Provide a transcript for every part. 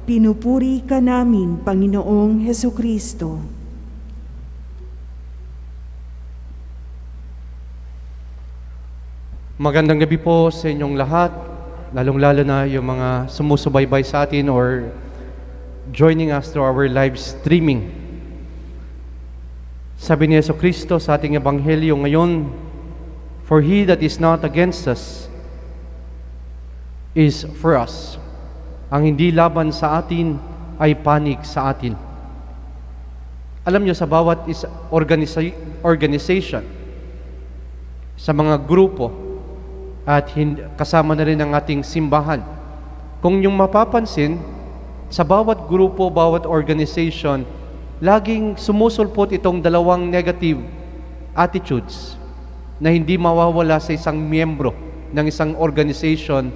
Pinupuri ka namin, Panginoong Hesukristo. Magandang gabi po sa inyong lahat, lalong-lalo na yung mga sumusubaybay sa atin or joining us through our live streaming. Sabi ni Jesucristo sa ating ebanghelyo ngayon, "For he that is not against us is for us." Ang hindi laban sa atin ay panig sa atin. Alam nyo, sa bawat organization, sa mga grupo, at kasama na rin ang ating simbahan, kung yung mapapansin, sa bawat grupo, bawat organization, laging sumusulpot itong dalawang negative attitudes na hindi mawawala sa isang miyembro ng isang organization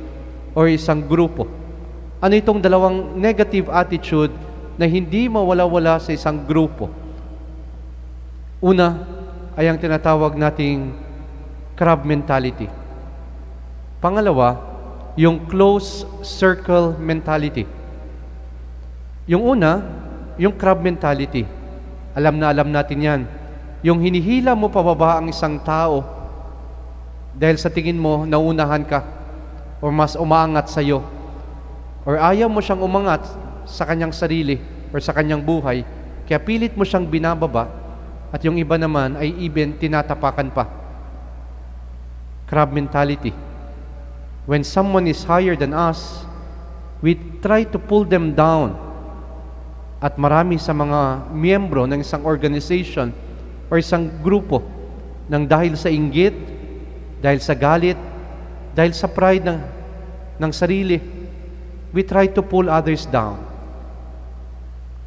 o isang grupo. Ano itong dalawang negative attitude na hindi mawala-wala sa isang grupo? Una ay ang tinatawag nating crab mentality. Pangalawa, yung close circle mentality. Yung una, yung crab mentality. Alam natin yan. Yung hinihila mo pababa ang isang tao dahil sa tingin mo naunahan ka o mas umaangat sa iyo, or ayaw mo siyang umangat sa kanyang sarili or sa kanyang buhay, kaya pilit mo siyang binababa, at yung iba naman ay even tinatapakan pa. Crab mentality. When someone is higher than us, we try to pull them down. At marami sa mga miyembro ng isang organization or isang grupo, nang dahil sa inggit, dahil sa galit, dahil sa pride ng sarili, we try to pull others down.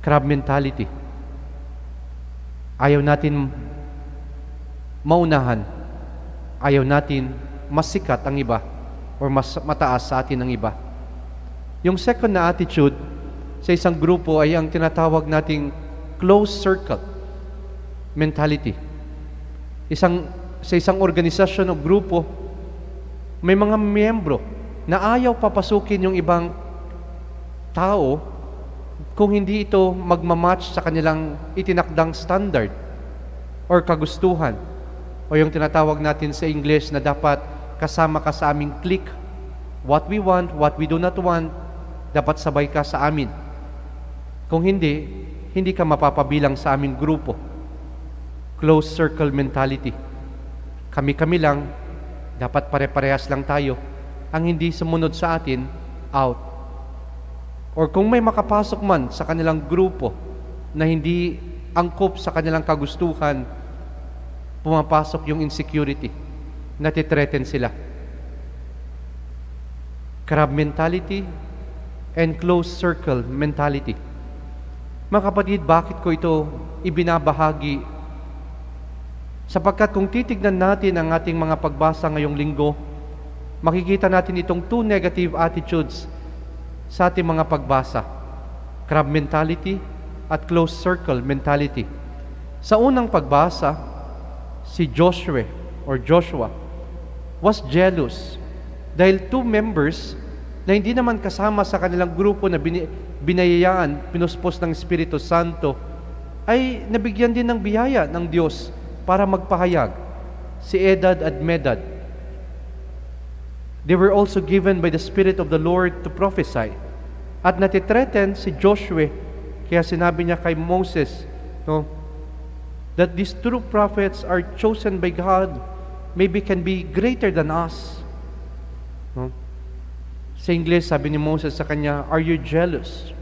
Crab mentality. Ayaw natin maunahan. Ayaw natin mas sikat ang iba or mas mataas sa atin ang iba. Yung second na attitude sa isang grupo ay ang tinatawag nating close circle mentality. Sa isang organisasyon o grupo, may mga miyembro na ayaw papasukin yung ibang tao kung hindi ito magmamatch sa kanilang itinakdang standard or kagustuhan, o yung tinatawag natin sa English na dapat kasama ka sa aming clique. What we want, what we do not want, dapat sabay ka sa amin. Kung hindi, hindi ka mapapabilang sa aming grupo. Close circle mentality. Kami-kami lang, dapat pare-parehas lang tayo. Ang hindi sumunod sa atin, out. Or kung may makapasok man sa kanilang grupo na hindi angkop sa kanilang kagustuhan, pumapasok yung insecurity, natitreaten sila. Crab mentality and close circle mentality. Mga kapatid, bakit ko ito ibinabahagi? Sapagkat kung titignan natin ang ating mga pagbasa ngayong linggo, makikita natin itong two negative attitudes sa ating mga pagbasa. Crab mentality at close circle mentality. Sa unang pagbasa, si Joshua was jealous dahil two members na hindi naman kasama sa kanilang grupo na binayayaan, pinuspos ng Espiritu Santo, ay nabigyan din ng biyaya ng Diyos para magpahayag. Si Edad at Medad. They were also given by the Spirit of the Lord to prophesy. At natitreaten si Joshua, kaya sinabi niya kay Moses, that these true prophets are chosen by God, maybe can be greater than us. Sa English, sabi ni Moses sa kanya, "Are you jealous?"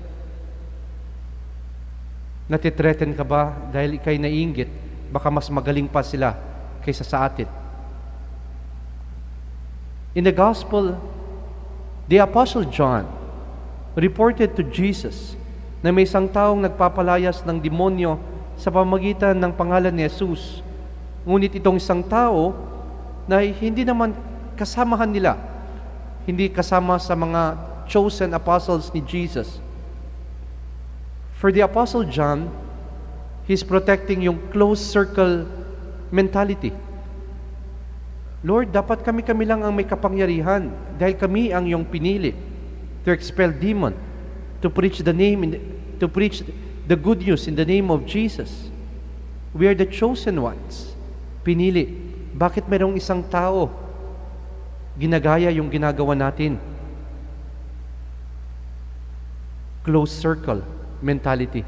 Natitreaten ka ba dahil ikay naiinggit? Baka mas magaling pa sila kaysa sa atin. In the Gospel, the Apostle John reported to Jesus na may isang taong nagpapalayas ng demonyo sa pamamagitan ng pangalan ni Jesus. Ngunit itong isang tao na hindi naman kasamahan nila, hindi kasama sa mga chosen apostles ni Jesus. For the Apostle John, he's protecting yung close circle mentality. Lord, dapat kami lang ang may kapangyarihan dahil kami ang iyong pinili to expel demon. to preach to preach the good news in the name of Jesus. We are the chosen ones. Pinili. Bakit mayroong isang tao ginagaya yung ginagawa natin? Close circle mentality.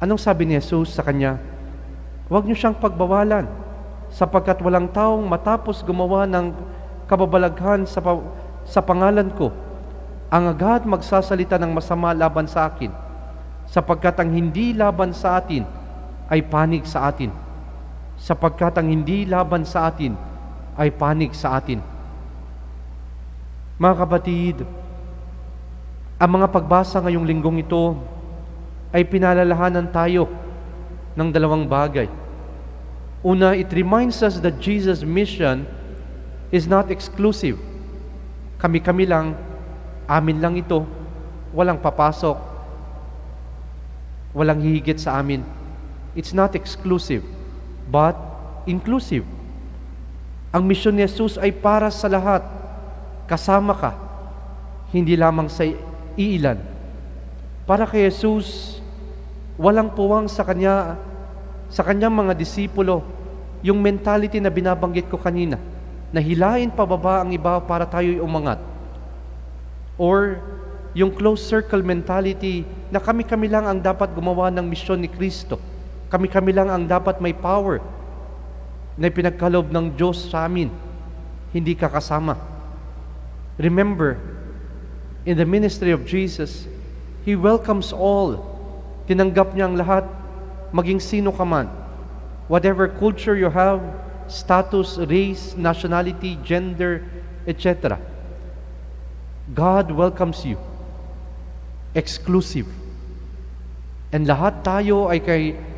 Anong sabi ni Jesus sa kanya? Huwag niyo siyang pagbawalan, sapagkat walang taong matapos gumawa ng kababalaghan sa pangalan ko, ang agad magsasalita ng masama laban sa akin, sapagkat ang hindi laban sa atin ay panig sa atin. Sapagkat ang hindi laban sa atin ay panig sa atin. Mga kapatid, ang mga pagbasa ngayong linggong ito ay pinalalahanan tayo ng dalawang bagay. Una, it reminds us that Jesus' mission is not exclusive. Kami-kami lang, amin lang ito, walang papasok, walang hihigit sa amin. It's not exclusive, but inclusive. Ang misyon ni Jesus ay para sa lahat. Kasama ka, hindi lamang sa iilan. Para kay Jesus, walang puwang sa kanyang mga disipulo, yung mentality na binabanggit ko kanina, na hilain pababa ang iba para tayo'y umangat. Or yung close circle mentality na kami-kami lang ang dapat gumawa ng misyon ni Kristo. Kami-kami lang ang dapat may power na pinagkaloob ng Diyos sa amin. Hindi ka kasama. Remember, in the ministry of Jesus, He welcomes all. Tinanggap niya ang lahat, maging sino ka man. Whatever culture you have, status, race, nationality, gender, etc. God welcomes you. Exclusive. And lahat tayo ay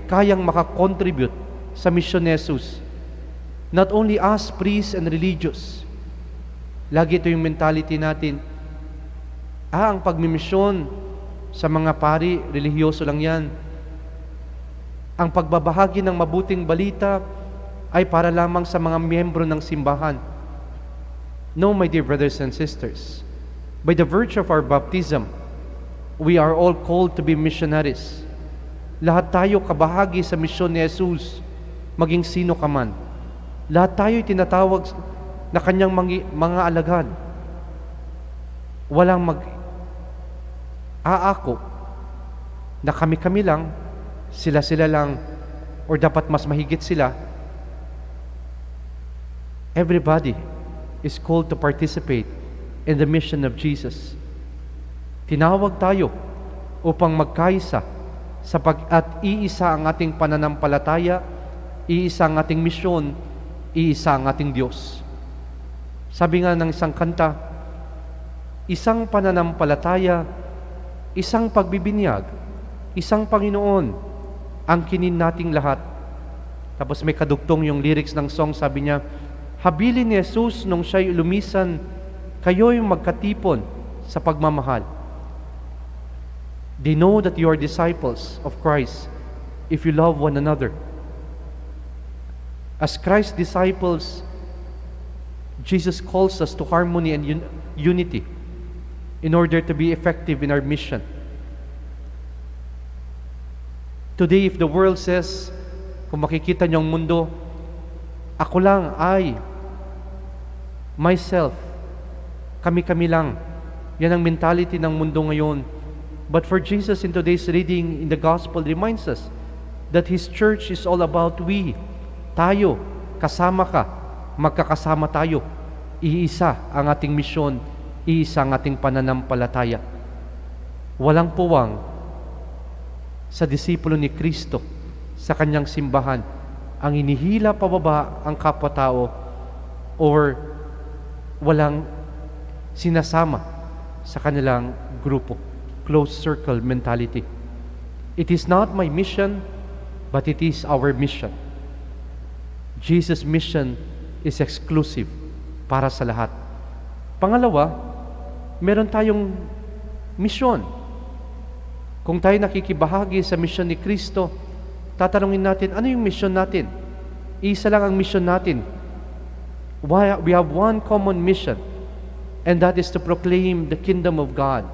kayang makakontribute sa misyon ni Jesus. Not only us, priests and religious. Lagi ito yung mentality natin. Ang pagmimisyon sa mga pari, relihiyoso lang yan. Ang pagbabahagi ng mabuting balita ay para lamang sa mga miyembro ng simbahan. No, my dear brothers and sisters. By the virtue of our baptism, we are all called to be missionaries. Lahat tayo kabahagi sa misyon ni Jesus, maging sino ka man. Lahat tayo tinatawag na kanyang mga alagad. Walang aako na kami-kami lang, sila-sila lang, or dapat mas mahigit sila. Everybody is called to participate in the mission of Jesus. Tinawag tayo upang magkaisa at iisa ang ating pananampalataya, iisa ang ating misyon, iisa ang ating Diyos. Sabi nga ng isang kanta, isang pananampalataya, isang pagbibinyag, isang Panginoon, ang kinin nating lahat. Tapos may kadugtong yung lyrics ng song, sabi niya, habilin ni Jesus nung siya'y lumisan, kayo'y magkatipon sa pagmamahal. They know that you are disciples of Christ if you love one another. As Christ's disciples, Jesus calls us to harmony and unity in order to be effective in our mission. Today, if the world says, kung makikita niyo ang mundo, ako lang, myself, kami-kami lang. Yan ang mentality ng mundo ngayon. But for Jesus in today's reading in the gospel reminds us that His church is all about we. Tayo, kasama ka, magkakasama tayo. Iisa ang ating misyon, iisa ang ating pananampalataya. Walang puwang sa disipulo ni Kristo sa kanyang simbahan ang inihila pababa ang kapwa-tao or walang sinasama sa kanilang grupo. Close circle mentality. It is not my mission, but it is our mission. Jesus' mission is exclusive para sa lahat. Pangalawa, meron tayong misyon. Kung tayo nakikibahagi sa misyon ni Kristo, tatanungin natin, ano yung misyon natin? Isa lang ang misyon natin. We have one common mission, and that is to proclaim the kingdom of God.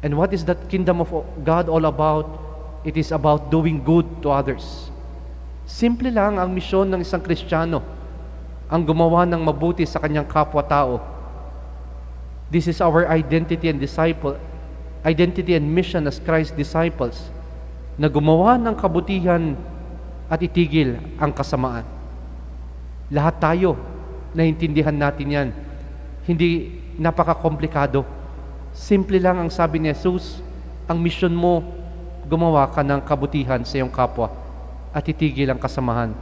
And what is that kingdom of God all about? It is about doing good to others. Simple lang ang misyon ng isang Kristiyano, ang gumawa ng mabuti sa kanyang kapwa-tao. This is our identity and mission as Christ's disciples, na gumawa ng kabutihan at itigil ang kasamaan. Lahat tayo, naintindihan natin yan. Hindi napaka-komplikado. Simple lang ang sabi ni Jesus, ang misyon mo, gumawa ka ng kabutihan sa iyong kapwa at itigil ang kasamahan.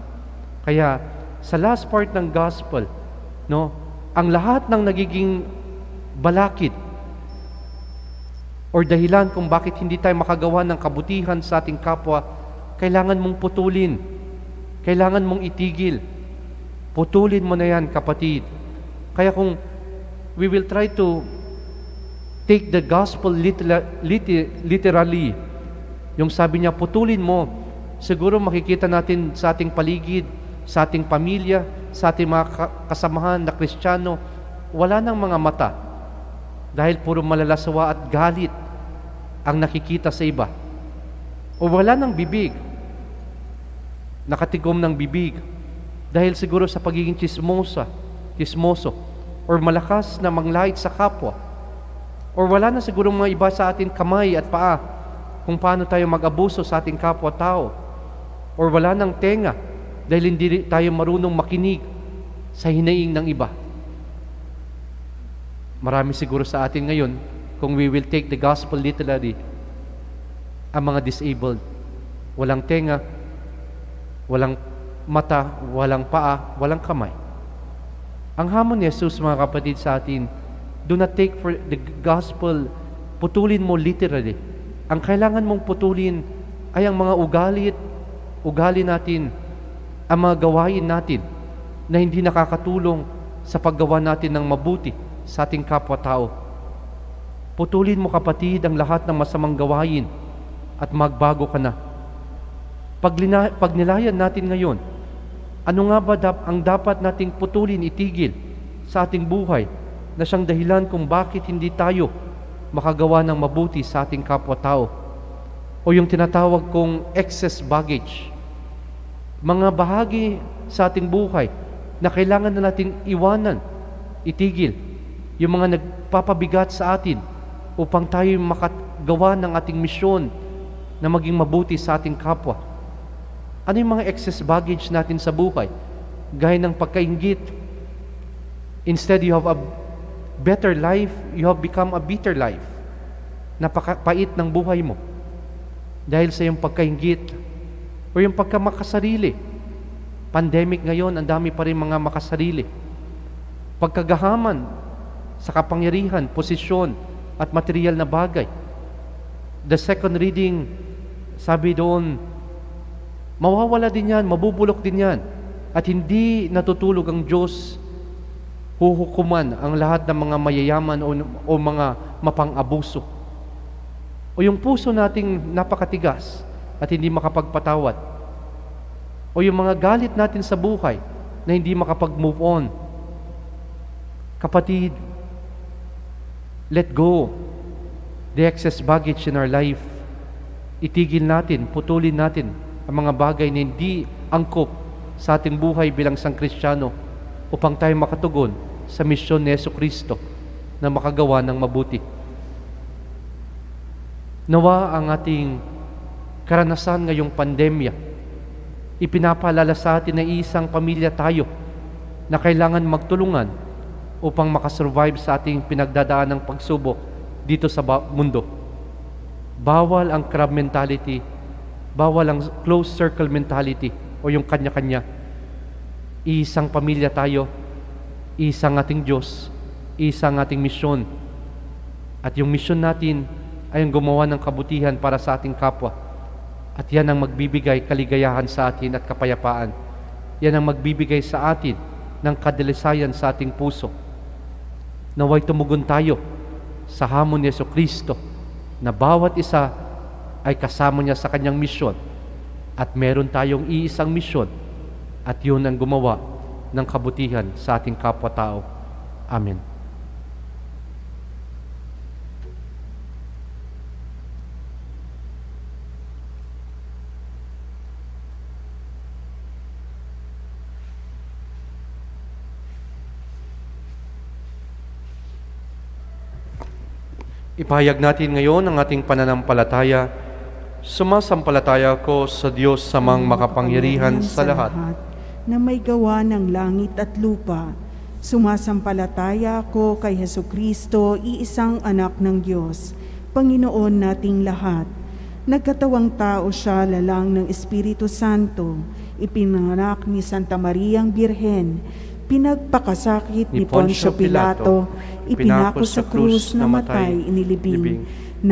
Kaya, sa last part ng gospel, no, ang lahat ng nagiging balakid or dahilan kung bakit hindi tayo makagawa ng kabutihan sa ating kapwa, kailangan mong putulin. Kailangan mong itigil. Putulin mo na yan, kapatid. Kaya kung we will try to take the gospel literally, yung sabi niya, putulin mo, siguro makikita natin sa ating paligid, sa ating pamilya, sa ating mga kasamahan na Kristiyano, wala nang mga mata. Dahil puro malalasawa at galit ang nakikita sa iba. O wala nang bibig, nakatigom ng bibig, dahil siguro sa pagiging chismoso, or malakas na manglait sa kapwa, or wala na siguro mga iba sa ating kamay at paa, kung paano tayo mag-abuso sa ating kapwa-tao, or wala nang tenga, dahil hindi tayo marunong makinig sa hinaing ng iba. Marami siguro sa atin ngayon, kung we will take the gospel literally, ang mga disabled, walang tenga, walang mata, walang paa, walang kamay. Ang hamon ni Jesus, mga kapatid, sa atin, do not take for the gospel, putulin mo literally. Ang kailangan mong putulin ay ang mga ugali natin, ang mga gawain natin na hindi nakakatulong sa paggawa natin ng mabuti sa ating kapwa-tao. Putulin mo, kapatid, ang lahat ng masamang gawain at magbago ka na. Pag nilayan natin ngayon, ano nga ba ang dapat nating putulin, itigil sa ating buhay na siyang dahilan kung bakit hindi tayo makagawa ng mabuti sa ating kapwa-tao? O yung tinatawag kong excess baggage, mga bahagi sa ating buhay na kailangan na nating iwanan, itigil, yung mga nagpapabigat sa atin upang tayo makagawa ng ating misyon na maging mabuti sa ating kapwa. Ano yung mga excess baggage natin sa buhay? Gaya ng pagkainggit. Instead you have a better life, you have become a bitter life. Napakapait ng buhay mo dahil sa iyong pagkainggit o yung pagkamakasarili. Pandemic ngayon, ang dami pa rin mga makasarili. Pagkagahaman sa kapangyarihan, posisyon at material na bagay. The second reading, sabi doon, mawawala din yan, mabubulok din yan. At hindi natutulog ang Diyos, huhukuman ang lahat ng mga mayayaman o mga mapang-abuso. O yung puso nating napakatigas at hindi makapagpatawad. O yung mga galit natin sa buhay na hindi makapag-move on. Kapatid, let go the excess baggage in our life. Itigil natin, putulin natin ang mga bagay na hindi angkop sa ating buhay bilang isang Kristiyano upang tayo makatugon sa misyon ni Jesucristo na makagawa ng mabuti. Nawa ang ating karanasan ngayong pandemya, ipinapaalala sa atin na isang pamilya tayo na kailangan magtulungan upang makasurvive sa ating pinagdadaan ng pagsubok dito sa mundo. Bawal ang crab mentality, bawal ang closed circle mentality o yung kanya-kanya. Isang pamilya tayo, isang ating Diyos, isang ating misyon. At yung misyon natin ay ang gumawa ng kabutihan para sa ating kapwa. At yan ang magbibigay kaligayahan sa atin at kapayapaan. Yan ang magbibigay sa atin ng kadalisayan sa ating puso. Naway tumugon tayo sa hamon ni Jesucristo na bawat isa ay kasama niya sa kanyang misyon at meron tayong iisang misyon at yun ang gumawa ng kabutihan sa ating kapwa-tao. Amen. Ipahayag natin ngayon ang ating pananampalataya. Sumasampalataya ko sa Diyos samang makapangyarihan sa lahat, na may gawa ng langit at lupa. Sumasampalataya ako kay Hesukristo, iisang anak ng Diyos, Panginoon nating lahat. Nagkatawang tao siya lalang ng Espiritu Santo, ipinanganak ni Santa Mariang Birhen, pinagpakasakit ni Poncio Pilato, ipinako sa krus, namatay, inilibing,